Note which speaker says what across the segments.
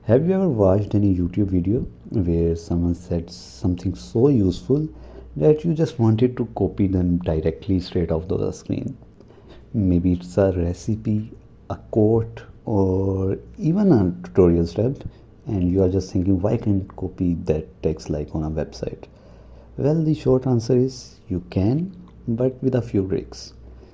Speaker 1: Have you ever watched any YouTube video where someone said something so useful that you just wanted to copy them directly straight off the screen? Maybe it's a recipe, a quote, or even a tutorial step, and you are just thinking, why can't copy that text like on a website? Well, the short answer is you can, but with a few tricks.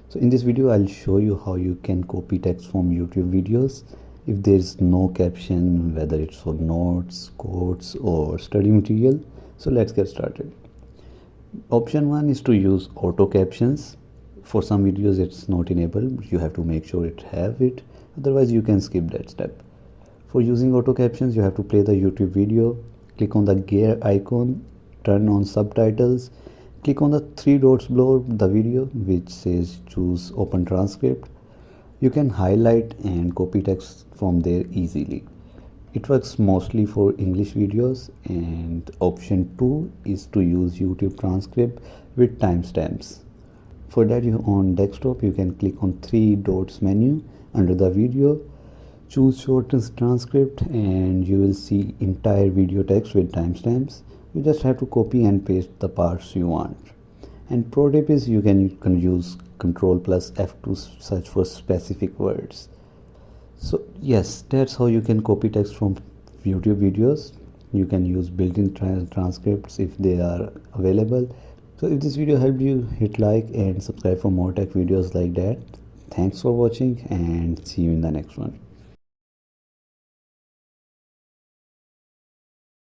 Speaker 1: So in this video, I'll show you how you can copy text from YouTube videos if there is no caption, whether it's for notes, quotes, or study material. So let's get started. Option 1 is to use auto captions. For some videos it's not enabled, you have to make sure it have it, otherwise you can skip that step. For using auto captions, you have to play the YouTube video, click on the gear icon, turn on subtitles, click on the three dots below the video which says choose open transcript. You can highlight and copy text from there easily. It works mostly for English videos. And option 2 is to use YouTube transcript with timestamps. For that, you on desktop you can click on three dots menu under the video, choose shortest transcript, and you will see entire video text with timestamps. You just have to copy and paste the parts you want. And pro tip is you can use Ctrl plus F to search for specific words. So yes, that's how you can copy text from YouTube videos. You can use built-in transcripts if they are available. So if this video helped you, hit like and subscribe for more tech videos like that. Thanks for watching and see you in the next one.